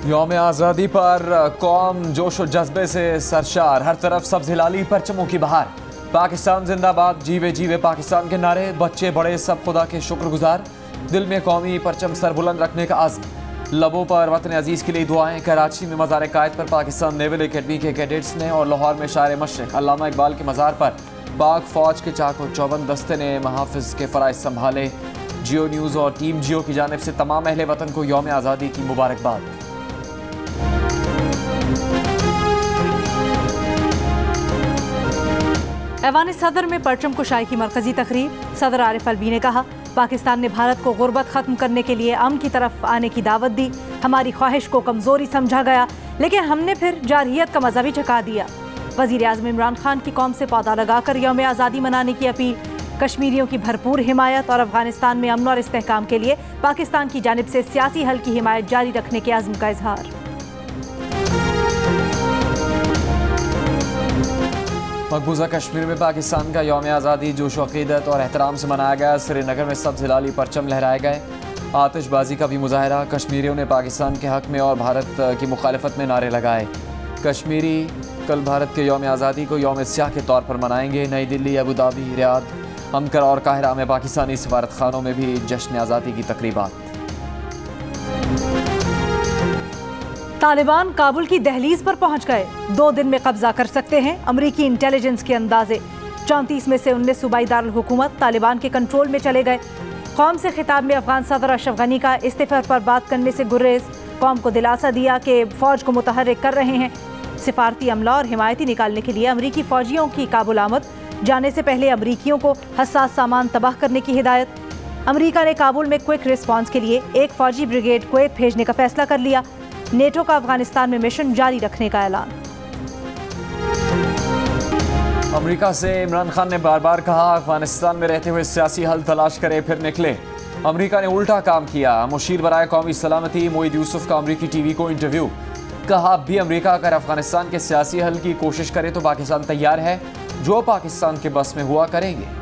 यौम आज़ादी पर कौम जोश और जज्बे से सरशार, हर तरफ सब्ज़ हिलाली परचमों की बहार। पाकिस्तान जिंदाबाद, जीवे जीवे पाकिस्तान के नारे, बच्चे बड़े सब खुदा के शुक्रगुजार। दिल में कौमी परचम सर बुलंद रखने का आज़्म, लबों पर वतन अजीज़ के लिए दुआएं। कराची में मज़ार कायद पर पाकिस्तान नेवल एकेडमी के कैडेट्स ने और लाहौर में शायर मशरिक़ अल्लामा इकबाल के मज़ार पर पाक फ़ौज के चाको चौबंद दस्ते ने महाफिज के फ़राइज़ संभाले। जियो न्यूज़ और टीम जियो की जानिब से तमाम अहले वतन को यौम आज़ादी की मुबारकबाद। ऐवान सदर में परचम कुशाई की मरकजी तकरीब। सदर आरिफ अलवी ने कहा, पाकिस्तान ने भारत को गुर्बत ख़त्म करने के लिए अमन की तरफ आने की दावत दी। हमारी ख्वाहिश को कमज़ोरी समझा गया, लेकिन हमने फिर जारहियत का मज़ा भी चखा दिया। वज़ीर आज़म इमरान खान की कौम से पौधा लगाकर यौम आज़ादी मनाने की अपील। कश्मीरियों की भरपूर हिमायत और अफगानिस्तान में अमन और इस्तेहकाम के लिए पाकिस्तान की जानिब से सियासी हल की हिमायत जारी रखने के अज़्म का इजहार। मकबूजा कश्मीर में पाकिस्तान का यौम आज़ादी जोश व अक़ीदत और एहतराम से मनाया गया। श्रीनगर में सब्ज़ हिलाली परचम लहराए गए। आतिशबाजी का भी मुजाहरा। कश्मीरियों ने पाकिस्तान के हक़ में और भारत की मुखालफत में नारे लगाए। कश्मीरी कल भारत के यौम आज़ादी को यौम स्याह के तौर पर मनाएंगे। नई Delhi, Abu Dhabi, Riyadh, Ankara और काहिरा में पाकिस्तानी सफारत खानों में भी जश्न आज़ादी की तकरीबात। तालिबान काबुल की दहलीज पर पहुंच गए। 2 दिन में कब्जा कर सकते हैं, अमरीकी इंटेलिजेंस के अंदाजे। 34 में से 19 सूबाई दारुल हुकूमत तालिबान के कंट्रोल में चले गए। कौम से खिताब में अफगान सदर अशरफ गनी का इस्तीफे पर बात करने से गुरेज। कौम को दिलासा दिया कि फौज को मुतहर्रिक कर रहे हैं। सिफारती अमला और हिमायती निकालने के लिए अमरीकी फौजियों की काबुल आमद। जाने से पहले अमरीकियों को हसास सामान तबाह करने की हिदायत। अमरीका ने काबुल में क्विक रिस्पॉन्स के लिए एक फौजी ब्रिगेड कुवैत भेजने का फैसला कर लिया। नेटो का अफगानिस्तान में मिशन जारी रखने का ऐलान। अमेरिका से इमरान खान ने बार बार कहा, अफगानिस्तान में रहते हुए सियासी हल तलाश करे फिर निकले। अमेरिका ने उल्टा काम किया। मुशीर बराए कौमी सलामती मोईद यूसुफ का अमरीकी टीवी को इंटरव्यू। कहा, अब भी अमेरिका अगर अफगानिस्तान के सियासी हल की कोशिश करे तो पाकिस्तान तैयार है। जो पाकिस्तान के बस में हुआ करेंगे।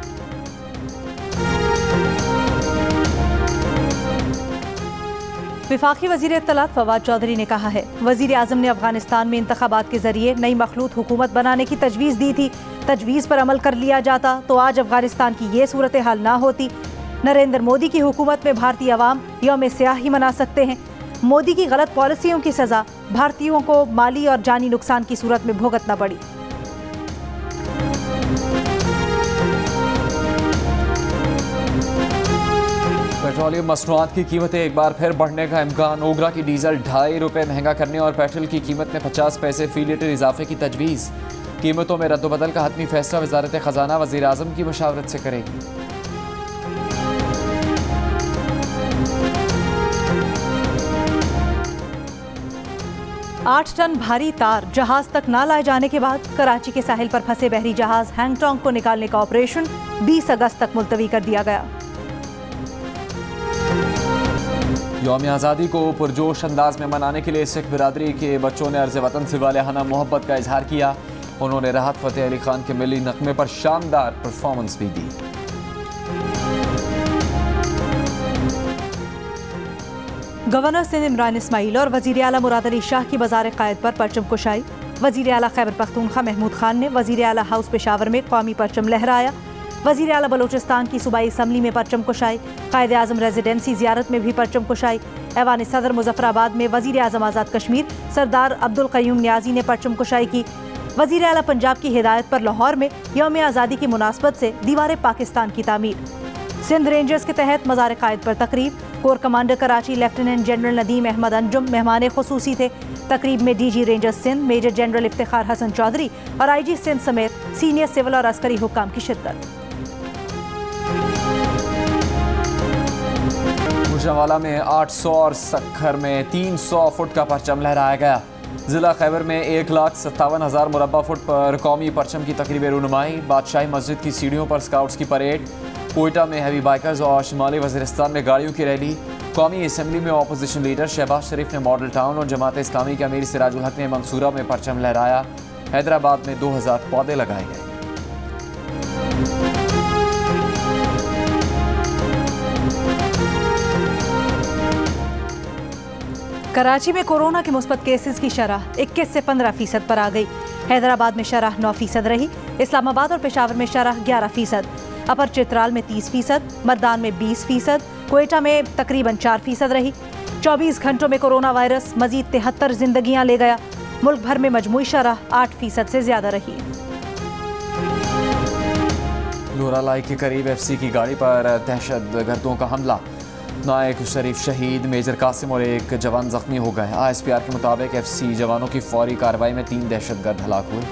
विफाकी वज़ीर इत्तलात फवाद चौधरी ने कहा है, वज़ीर आज़म ने अफगानिस्तान में इंतखाबात के जरिए नई मखलूत हुकूमत बनाने की तजवीज़ दी थी। तजवीज़ पर अमल कर लिया जाता तो आज अफगानिस्तान की ये सूरत हाल ना होती। नरेंद्र मोदी की हुकूमत में भारतीय अवाम यौम स्याह ही मना सकते हैं। मोदी की गलत पॉलिसियों की सज़ा भारतीयों को माली और जानी नुकसान की सूरत में भुगतना पड़ी। पेट्रोलियम मसनूआत की कीमतें एक बार फिर बढ़ने का इम्कान। ओगरा की डीजल ₹2.5 महंगा करने और पेट्रोल की कीमत में 50 पैसे फी लीटर इजाफे की तजवीज़। कीमतों में रद्दबदल का हतमी फैसला वज़ारत ख़जाना वज़ीर आज़म की मशावरत से करेगी। आठ टन भारी तार जहाज तक ना लाए जाने के बाद कराची के साहिल पर फंसे बहरी जहाज हैंगटोंग को निकालने का ऑपरेशन 20 अगस्त तक मुलतवी कर दिया गया। यौम आज़ादी को पुरजोश अंदाज में मनाने के लिए सिख बिरादरी के बच्चों ने अर्ज़ वतन से वालिहाना मोहब्बत का इजहार किया। उन्होंने राहत फ़तेह अली खान के मिली नग़मे पर शानदार परफॉर्मेंस भी दी। गवर्नर सिंध इमरान इस्माइल और वज़ीर आला मुराद अली शाह की मज़ार कायद पर परचम कुशाई। वज़ीर आला खैबर पख्तूनख्वा महमूद खान ने वज़ीर आला हाउस पेशावर में कौमी परचम लहराया। वज़ीर आला बलोचिस्तान की सूबाई असम्बली में परचम कुशाई। कायद आज़म रेजिडेंसी ज़ियारत में भी परचम कुशाई। ऐवान सदर मुजफ्फराबाद में वज़ीर आज़म आज़ाद कश्मीर सरदार अब्दुल क़य्यूम न्याज़ी ने परचम कुशाई की। वज़ीर आला पंजाब की हिदायत पर लाहौर में यौम आज़ादी की मुनासबत से दीवार पाकिस्तान की तामीर। सिंध रेंजर्स के तहत मज़ार कायद पर तकरीब। Core commander Karachi lieutenant general Nadeem Ahmed Anjum मेहमान खुसूसी थे। तकरीब में DG rangers Sindh major general Iftikhar Hassan Chaudhry और IG सिंध समेत सीनियर सिविल और अस्करी हुक्काम की शिरकत। गुजरांवाला में 800 और सक्खर में 300 फुट का परचम लहराया गया। जिला खैबर में 1,57,000 मुरब्बा फुट पर कौमी परचम की तकरीब रुनुमाई। बादशाही मस्जिद की सीढ़ियों पर स्काउट्स की परेड। कोयटा में हैवी बाइकर्स और शुमाली वज़ीरिस्तान में गाड़ियों की रैली। कौमी असम्बली में अपोजिशन लीडर शहबाज शरीफ ने मॉडल टाउन और जमात इस्लामी के अमीर सिराजुल हक ने मंसूरा में परचम लहराया। हैदराबाद में 2000 पौधे लगाए गए। कराची में कोरोना के मुस्बत केसेस की शरह 21 से 15% पर आ गई। हैदराबाद में शरह 9% रही। इस्लामाबाद और पेशावर में शरह 11%। अपर चित्राल में 30%, मतदान में 20%, क्वेटा में तकरीबन 4% रही। 24 घंटों में कोरोना वायरस मजीद 73 जिंदगियां ले गया। मुल्क भर में मजमूई शरह 8% से ज्यादा रही। लोरालाई के करीब एफसी की गाड़ी पर दहशतगर्दों का हमला। नायक शरीफ शहीद, मेजर कासिम और एक जवान जख्मी हो गए। ISPR के मुताबिक एफसी जवानों की फौरी कार्रवाई में 3 दहशतगर्द हलाक हुए।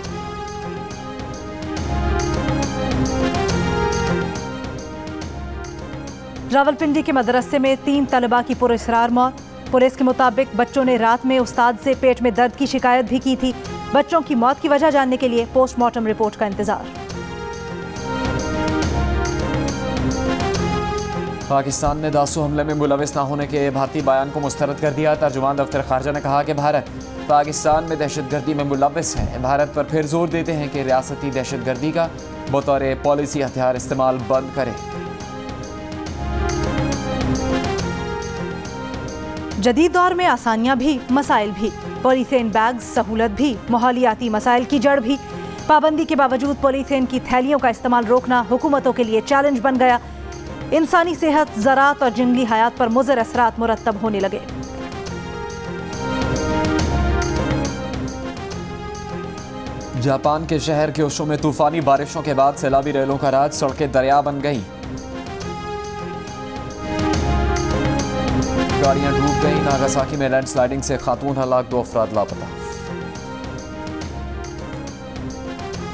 रावलपिंडी के मदरसे में 3 तलबा की पुरअसरार मौत। पुलिस के मुताबिक बच्चों ने रात में उस्ताद से पेट में दर्द की शिकायत भी की थी। बच्चों की मौत की वजह जानने के लिए पोस्टमार्टम रिपोर्ट का इंतजार। पाकिस्तान ने दासू हमले में मुलविस न होने के भारतीय बयान को मुस्तरद कर दिया। तर्जुमान दफ्तर खारजा ने कहा कि भारत पाकिस्तान में दहशतगर्दी में मुलविस है। भारत पर फिर जोर देते हैं कि रियासती दहशतगर्दी का बतौर पॉलिसी हथियार इस्तेमाल बंद करे। जदीद दौर में आसानियां भी, मसाइल भी। पॉलीथीन बैग सहूलत भी, माहौलियाती मसाइल की जड़ भी। पाबंदी के बावजूद पॉलीथीन की थैलियों का इस्तेमाल रोकना हुकूमतों के लिए चैलेंज बन गया। इंसानी सेहत, ज़राअत और जंगली हयात पर मुज़र असरात मुरतब होने लगे। जापान के शहर क्योशो में तूफानी बारिशों के बाद सैलाबी रेलों का राज, सड़कें दरिया बन गईं। गाड़ियां डूब गईं। नागासाकी में लैंडस्लाइडिंग से खातून हलाक, 2 अफराद लापता।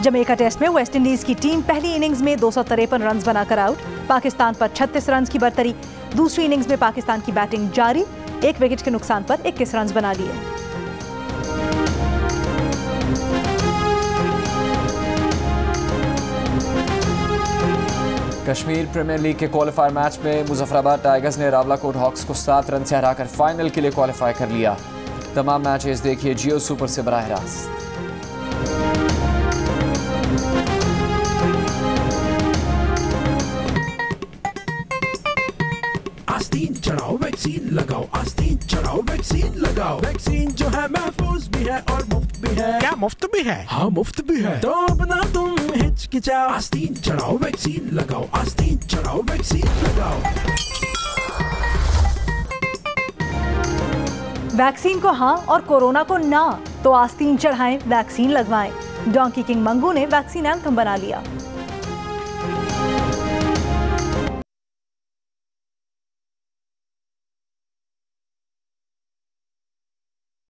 जमैका टेस्ट में वेस्टइंडीज की टीम पहली इनिंग्स में 253 रन बनाकर आउट। पाकिस्तान पर 36 रन की बरतरी। दूसरी इनिंग्स में पाकिस्तान की बैटिंग जारी। 1 विकेट के नुकसान पर 21 रन बना लिए। कश्मीर प्रीमियर लीग के क्वालिफायर मैच में मुजफ्फराबाद टाइगर्स ने रावलाकोट हॉक्स को 7 रन से हराकर फाइनल के लिए क्वालिफाई कर लिया। तमाम मैचेस देखिए जियो सुपर से बराह रास्त। आस्तीन चढ़ाओ वैक्सीन लगाओ, आस्तीन चढ़ाओ वैक्सीन लगाओ। वैक्सीन जो है महफूज भी है और मुफ्त भी है। क्या मुफ्त भी है? हाँ मुफ्त भी है। तो अपना तुम हिचकिचाओ, आस्तीन चढ़ाओ वैक्सीन लगाओ, आस्तीन चढ़ाओ वैक्सीन लगाओ। वैक्सीन को हाँ और कोरोना को ना, तो आस्तीन चढ़ाएं, वैक्सीन लगवाएं। डोंकी किंग मंगू ने वैक्सीन एंथम बना लिया।